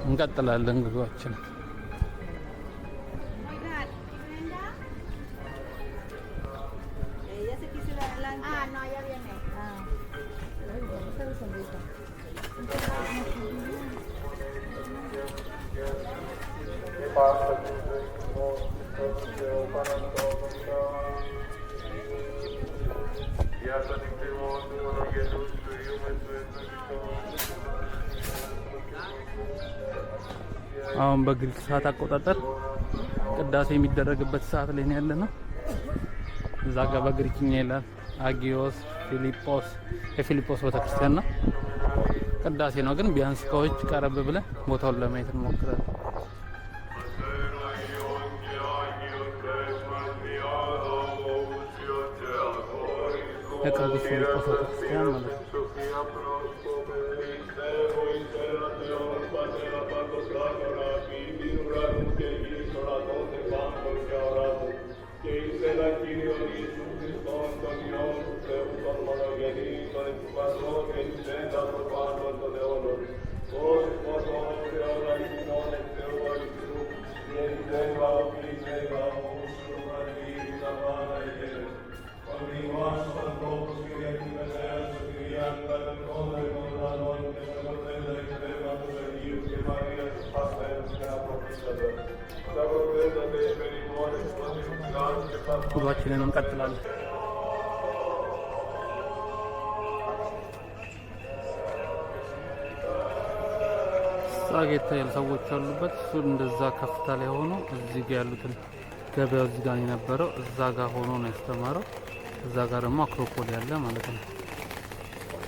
እንቀጥላለን ጉዟችን። አሁን በግሪክ ሰዓት አቆጣጠር ቅዳሴ የሚደረግበት ሰዓት ላይ ነው ያለነው። እዛ ጋር በግሪክኛ ይላል አጊዮስ ፊሊጶስ የፊሊጶስ ቤተክርስቲያን ነው። ቅዳሴ ነው ግን ቢያንስ ከውጭ ቀረብ ብለን ቦታውን ለማየት እንሞክራለን። የቅዱስ ፊልጶስ ቤተክርስቲያን ማለት ነው። ጉዟችንን እንቀጥላለን። ሳጌታ ሰዎች ያሉበት እሱ እንደዛ ከፍታ ላይ ሆኖ እዚህ ጋር ያሉትን ገበያው እዚህ ጋር የነበረው እዛ ጋር ሆኖ ነው ያስተማረው። እዛ ጋር ደግሞ አክሮፖል ያለ ማለት ነው።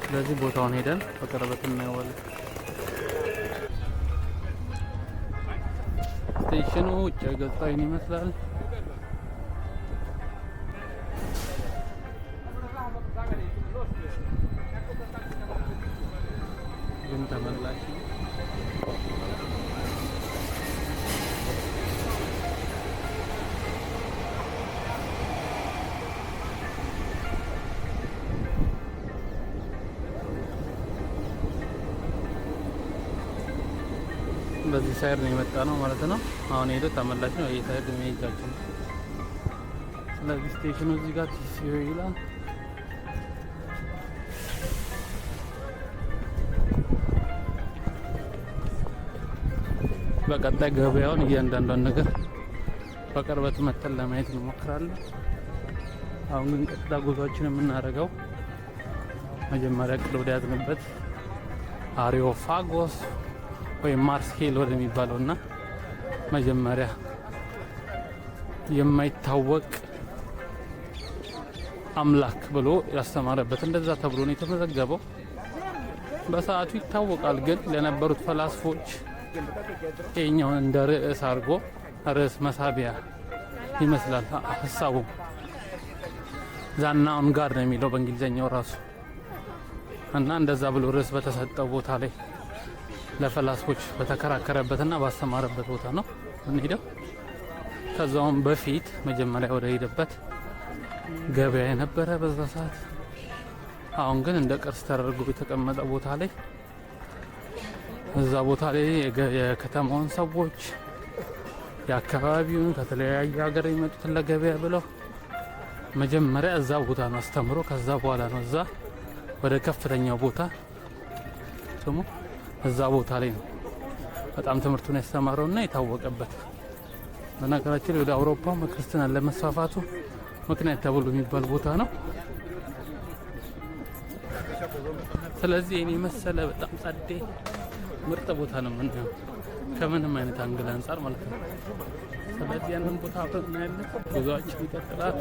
ስለዚህ ቦታውን ሄደን በቅርበት እናየዋለን። ስቴሽኑ ውጭ ገጽታውን ይመስላል። ግን ተመላሽ በዚህ ሳይድ ነው የመጣ ነው ማለት ነው። አሁን ሄዶ ተመላሽ ነው። ይሄ ሳይድ መሄጃችን። ስለዚህ ስቴሽኑ እዚህ ጋር ቲሲዮ ይላል። በቀጣይ ገበያውን እያንዳንዷን ነገር በቅርበት መተን ለማየት እንሞክራለን። አሁን ግን ቀጥታ ጉዟችን የምናደርገው መጀመሪያ ቅድ ወደ ያዝንበት አሪዮፋጎስ ወይም ማርስ ሂል ወደሚባለውና መጀመሪያ የማይታወቅ አምላክ ብሎ ያስተማረበት እንደዛ ተብሎ ነው የተመዘገበው። በሰዓቱ ይታወቃል፣ ግን ለነበሩት ፈላስፎች ይሄኛውን እንደ ርዕስ አድርጎ ርዕስ መሳቢያ ይመስላል ሀሳቡ። ዛናውን ጋር ነው የሚለው በእንግሊዘኛው ራሱ እና እንደዛ ብሎ ርዕስ በተሰጠው ቦታ ላይ ለፈላስፎች በተከራከረበትና ባስተማረበት ቦታ ነው እንሄደው። ከዛውም በፊት መጀመሪያ ወደ ሄደበት ገበያ የነበረ በዛ ሰዓት፣ አሁን ግን እንደ ቅርስ ተደርጎ የተቀመጠ ቦታ ላይ እዛ ቦታ ላይ የከተማውን ሰዎች የአካባቢውን ከተለያየ ሀገር የመጡትን ለገበያ ብለው መጀመሪያ እዛ ቦታ ነው አስተምሮ፣ ከዛ በኋላ ነው እዛ ወደ ከፍተኛው ቦታ ስሙ እዛ ቦታ ላይ ነው በጣም ትምህርቱን ያስተማረውና የታወቀበት። በነገራችን ላይ ወደ አውሮፓ ክርስትናን ለመስፋፋቱ ምክንያት ተብሎ የሚባል ቦታ ነው። ስለዚህ እኔ መሰለ በጣም ጸዴ ምርጥ ቦታ ነው የምናየው ከምንም አይነት አንግል አንጻር ማለት ነው። ስለዚህ ያንን ቦታ አብረን እናያለን። ጉዟችን ይቀጥላል።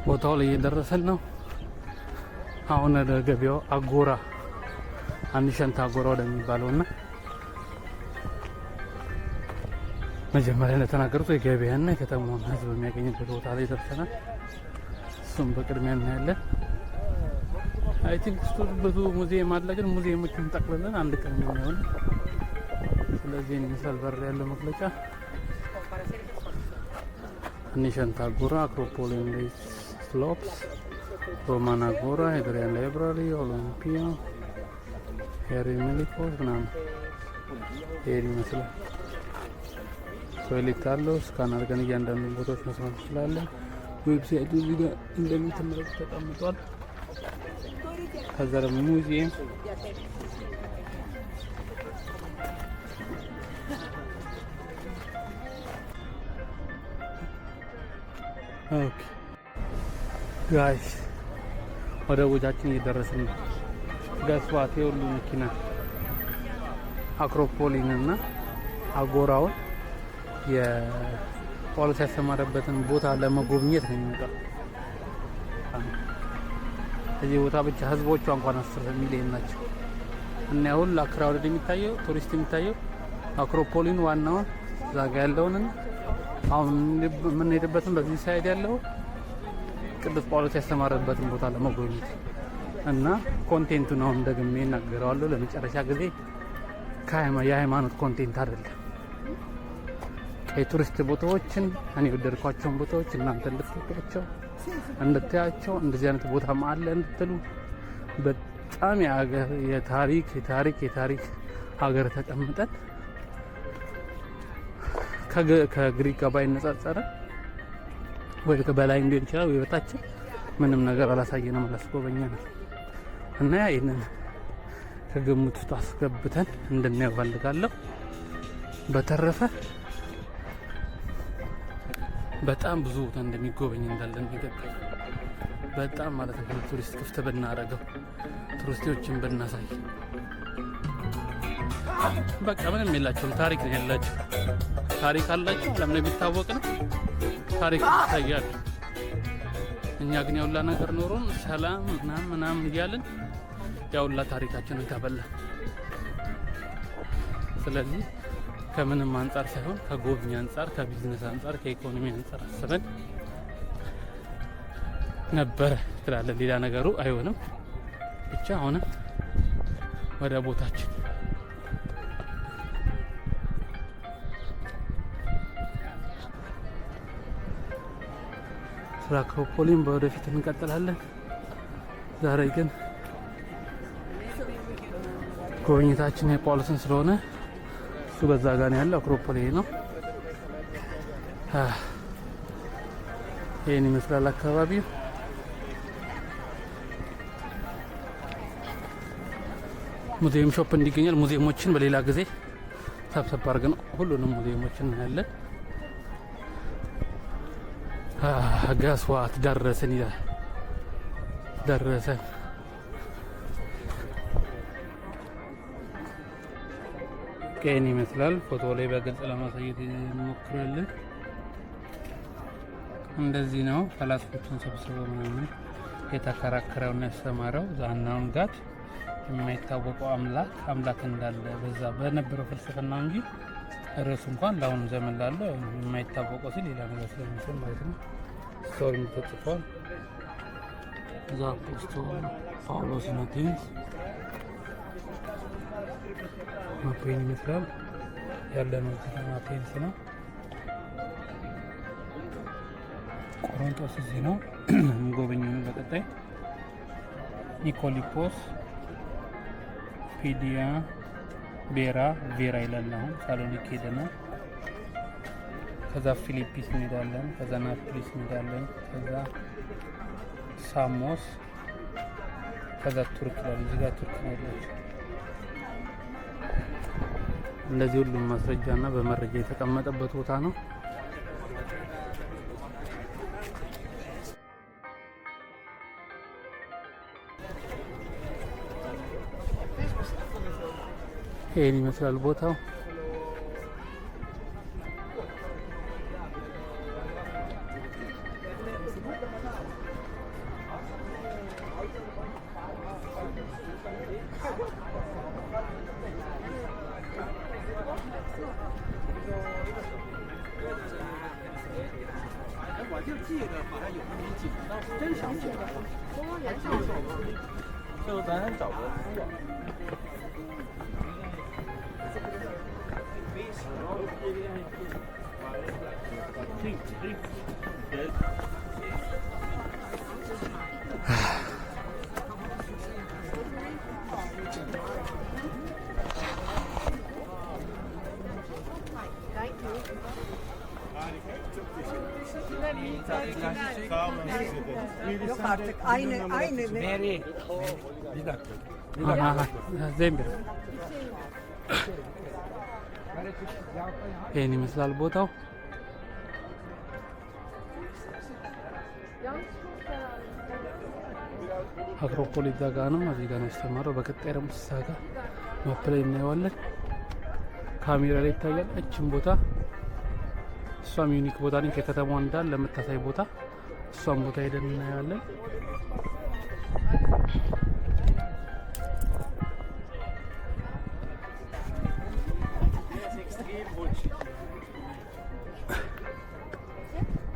ቦታው ላይ እየደረሰን ነው። አሁን ወደ ገበያው አጎራ አንሸንት አጎራ ወደሚባለውና መጀመሪያ እንደተናገሩት የገበያና የከተማውን ሕዝብ የሚያገኝበት ቦታ ላይ ደርሰናል። እሱም በቅድሚያ እናያለን። አይ ቲንክ ስቶር ብዙ ሙዚየም አለ፣ ግን ሙዚየሞችን ጠቅልለን አንድ ቀን ነው የሚሆነው። ስለዚህ እንስላል በር ያለው መግለጫ አንሸንት አጎራ፣ አክሮፖሊስ ስሎፕስ፣ ሮማን አጎራ፣ ኤድሪያን ላይብራሪ፣ ኦሎምፒያ፣ የሪሚሊኮስ ምናምን ይሄን ይመስላል። ቶይሌት አለው። ስካን አድርገን እያንዳንዱ ቦታዎች መስራት እንችላለን። ዌብሳይቱ እዚህ ጋር እንደምትመለከቱት ተቀምጧል። ከዛ ደግሞ ሙዚየም ኦኬ ጋይስ ወደ ቦታችን እየደረስን ነው። ገስዋት የሁሉ መኪና አክሮፖሊን እና አጎራውን የጳውሎስ ያስተማረበትን ቦታ ለመጎብኘት ነው የሚመጣው። እዚህ ቦታ ብቻ ህዝቦቿ እንኳን 10 ሚሊዮን ናቸው እና ሁሉ ክራውድ የሚታየው ቱሪስት የሚታየው አክሮፖሊን ዋናውን ዛጋ ያለውን አሁን የምንሄድበትን በዚህ ሳይድ ያለው ቅዱስ ጳውሎስ ያስተማረበትን ቦታ ለመጎብኘት እና ኮንቴንቱን አሁን ደግሜ እናገረዋለሁ ለመጨረሻ ጊዜ የሃይማኖት ኮንቴንት አይደለም። የቱሪስት ቦታዎችን እኔ ወደድኳቸውን ቦታዎች እናንተ እንድትወዷቸው እንድታያቸው እንደዚህ አይነት ቦታ አለ እንድትሉ በጣም የታሪክ ሀገር ተቀምጠን ከግሪክ ጋር ባይነጻጸረ ወይ በላይ ሊሆን ይችላል ወይ በታች ምንም ነገር አላሳየንም አላስጎበኘንም እና ይሄንን ከግምት ውስጥ አስገብተን እንድናየው ፈልጋለሁ። በተረፈ በጣም ብዙ ቦታ እንደሚጎበኝ እንዳለን ይገባል። በጣም ማለት ነው ቱሪስት ክፍት ብናደርገው ቱሪስቶችን ብናሳይ በቃ ምንም የላቸውም። ታሪክ ነው ያላቸው። ታሪክ አላቸው። ለምን የሚታወቅ ነው ታሪክ ይታያል። እኛ ግን ያውላ ነገር ኖሮን ሰላም ምናምን እያልን ያውላ ታሪካችንን ተበላን። ስለዚህ ከምንም አንጻር ሳይሆን ከጎብኝ አንጻር፣ ከቢዝነስ አንጻር፣ ከኢኮኖሚ አንጻር አስበን ነበረ ትላለን። ሌላ ነገሩ አይሆንም። ብቻ አሁን ወደ ቦታችን ስለ አክሮፖሊን በወደፊት እንቀጥላለን። ዛሬ ግን ጉብኝታችን የጳውሎስን ስለሆነ እሱ በዛ ጋር ነው ያለው። አክሮፖሊን ነው። ይሄን ይመስላል አካባቢው። ሙዚየም ሾፕ እንዲገኛል። ሙዚየሞችን በሌላ ጊዜ ሰብሰብ አድርገን ሁሉንም ሙዚየሞችን እናያለን። ገስዋት ደረስን ይላል። ደረሰን። ይሄን ይመስላል። ፎቶ ላይ በግልጽ ለማሳየት እንሞክራለን። እንደዚህ ነው ፈላስፎችን ሰብስበው ምናምን የተከራከረውና ያስተማረው ዛናውን ጋድ የማይታወቀው አምላክ እንዳለ በዛ በነበረው ፍልስፍና እንጂ ርዕሱ እንኳን ለአሁኑ ዘመን ላለው የማይታወቀው ሲል ሌላ ነገር ስለሚመስል ማለት ነው። ስቶሪ ተጽፏል። እዛ አፖስቶል ጳውሎስ አቴንስ ማፔን ይመስላል ያለነው ከተማ አቴንስ ነው። ቆሮንቶስ እዚህ ነው እንጎበኘው በቀጣይ። ኒኮሊፖስ፣ ፒዲያ፣ ቬራ ይላል። አሁን ሳሎኒክ ሄደናል። ከዛ ፊሊፒስ እንሄዳለን። ከዛ ናፖሊስ እንሄዳለን። ከዛ ሳሞስ፣ ከዛ ቱርክ ይላል። እዚህ ጋር ቱርክ ነው ያለችው። እንደዚህ ሁሉም ማስረጃና በመረጃ የተቀመጠበት ቦታ ነው። ይሄን ይመስላል ቦታው። Yok artık aynı Mary. Bir dakika. ዜምቢር ይህን ይመስላል ቦታው። አክሮፖል እዛ ጋ ነው። እዚህ ጋ ነው ያስተማረው። በቀጣይ ደግሞ እዛ ጋ ማፕ ላይ እናየዋለን። ካሜራ ላይ ይታያል። እችን ቦታ እሷም ዩኒክ ቦታ ነች። ከከተማዋ እንዳለ ለምታሳይ ቦታ እሷም ቦታ ሄደን እናያለን።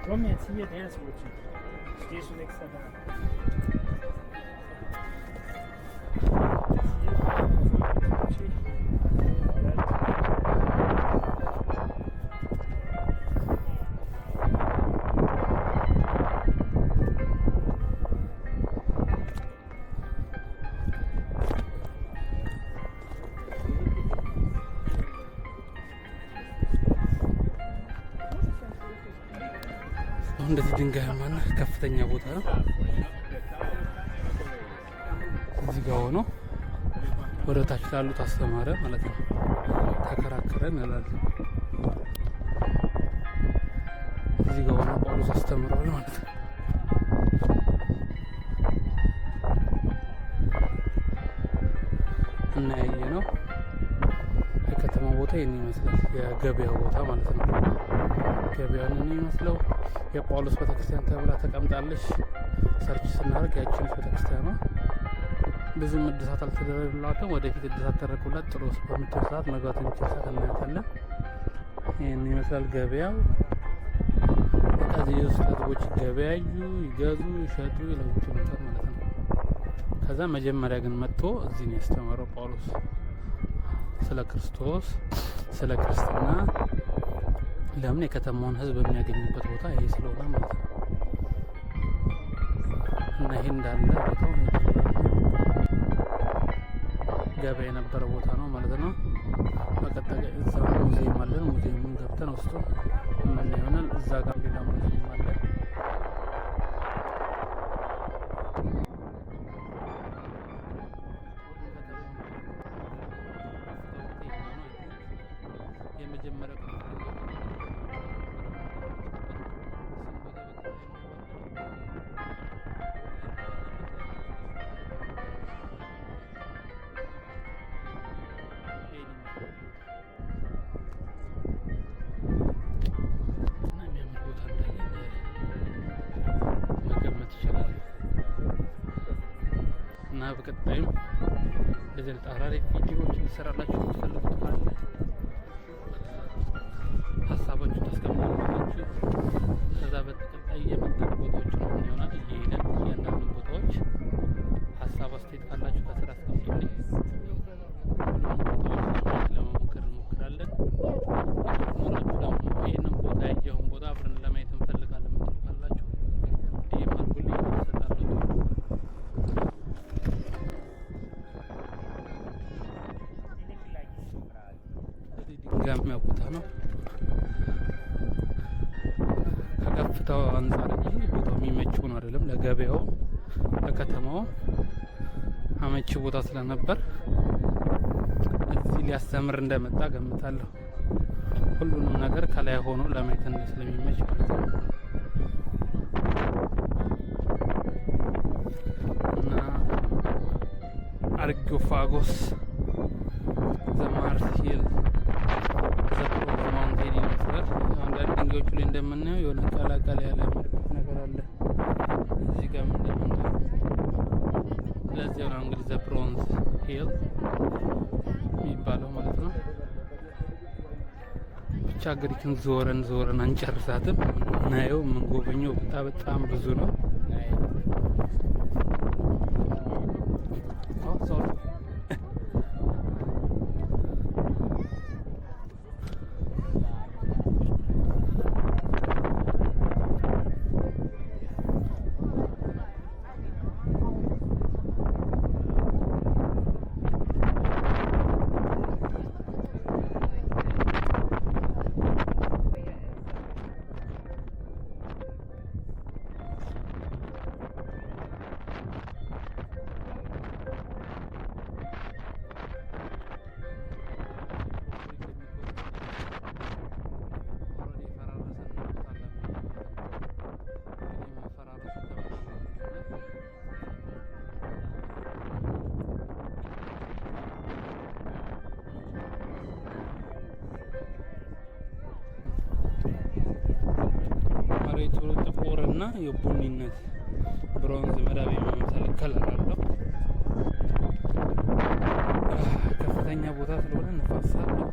Komm jetzt hier, der ist rutschig. Stehst du extra da? እንደዚህ ድንጋያማና ከፍተኛ ቦታ ነው። እዚህ ጋር ሆኖ ወደ ታች ላሉት አስተማረ ማለት ነው። ተከራከረን እንላለን። እዚህ ጋር ሆኖ ጳውሎስ አስተምሯል ማለት ነው። እና ያየ ነው የከተማ ቦታ ይህን ይመስላል። የገበያው ቦታ ማለት ነው። ገበያውን ነው የሚመስለው። የጳውሎስ ቤተክርስቲያን ተብላ ተቀምጣለች። ሰርች ስናደርግ ያችን ቤተክርስቲያኗ ብዙም እድሳት አልተደረገላትም። ወደፊት እድሳት ተደረጉላት ጥሩ በምትል ሰዓት መግባት የሚችል ሰዓት እናያታለን። ይህን ይመስላል ገበያው። ከዚህ ውስጥ ህዝቦች ገበያዩ፣ ይገዙ፣ ይሸጡ፣ ይለውጡ ነበር ማለት ነው። ከዛ መጀመሪያ ግን መጥቶ እዚህ ነው ያስተማረው ጳውሎስ ስለ ክርስቶስ፣ ስለ ክርስትና ለምን የከተማውን ህዝብ የሚያገኝበት ቦታ ይሄ ስለሆነ ማለት ነው። እና ይሄ እንዳለ ቦታው ገበያ የነበረ ቦታ ነው ማለት ነው። በቀጣይ እዛ ሙዚየም አለን። ሙዚየሙን ገብተን ውስጡ ምን ይሆናል። እዛ ጋር ሌላ ሙዚየም አለ። የመጀመሪያው እና በቀጣይም እንደዚህ አራሪ ቪዲዮዎች እንሰራላችሁ የምትፈልጉት ካለ ሀሳባችሁ ታስቀምጡላችሁ። ከዛ በተቀጣይ የመጣን ቦታዎች ነው ይሆናል እየሄደን እያንዳንዱ ቦታዎች ሀሳብ አስተያየት ካላችሁ ከስራ አስቀምጡልኝ። ሁሉም ቦታዎች ለመሞከር እንሞክራለን። ኖራችሁ ደግሞ ይህንን ቦታ ያየኸውን ቦታ አብረን ለማየት እንፈልጋለን የምትሉ ካላችሁ ዲኤም አድርጉልኝ፣ እሰጣለሁ። ድንጋያማ ቦታ ነው ከከፍታው አንጻር እንጂ ቦታው የሚመች ሆኖ አይደለም። ለገበያው ለከተማው አመቺ ቦታ ስለነበር እዚህ ሊያስተምር እንደመጣ ገምታለሁ። ሁሉንም ነገር ከላይ ሆኖ ለማየት ስለሚመች ማለት ነው። እና አርጊዮፋጎስ ዘማርስ ሂል ዘፕሮዝ ማውንቴን ይመስላል። አንዳንድ ድንጋዮቹ ላይ እንደምናየው የሆነ ቀላቀላ ያለ ምልክት ነገር አለ እዚህ ጋር እንደምናየው። ስለዚህ ነው እንግዲህ ዘፕሮንዝ ሂል የሚባለው ማለት ነው። ብቻ ሀገሪቱን ዞረን አንጨርሳትም። እናየው የምንጎበኘው በጣም ብዙ ነው። የቡኒነት ብሮንዝ መዳብ የሚመስል ከለር አለው። ከፍተኛ ቦታ ስለሆነ ንፋስ አለው።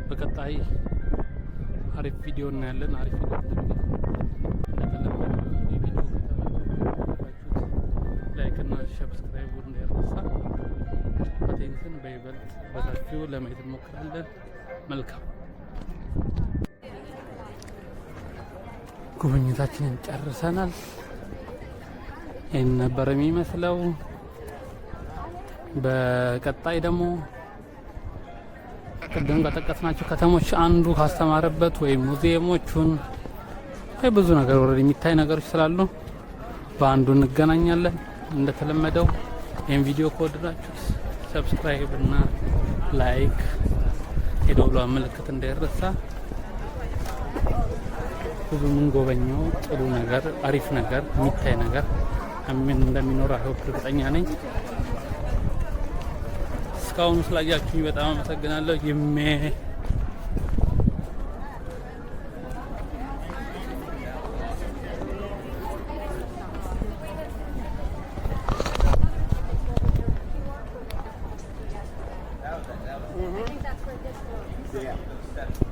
በቀጣይ አሪፍ ቪዲዮ እናያለን። አሪፍ ቪዲዮ እንደተለመደው የቪዲዮ ላይክ እና ሰብስክራይብ እንዳይረሳ። አቴንሽን በይበልጥ በሰፊው ለማየት እንሞክራለን። መልካም ጉብኝታችንን ጨርሰናል። ይህን ነበር የሚመስለው። በቀጣይ ደግሞ ቅድም ከጠቀስናቸው ከተሞች አንዱ ካስተማረበት ወይም ሙዚየሞቹን ወይ ብዙ ነገር ወረድ የሚታይ ነገሮች ስላሉ በአንዱ እንገናኛለን። እንደተለመደው ይህን ቪዲዮ ከወደዳችሁት ሰብስክራይብ እና ላይክ የደወሏ ምልክት እንዳይረሳ። ብዙ የምንጎበኘው ጥሩ ነገር፣ አሪፍ ነገር፣ የሚታይ ነገር እንደሚኖር እርግጠኛ ነኝ። እስካሁን ስላያችሁኝ በጣም አመሰግናለሁ። Yeah.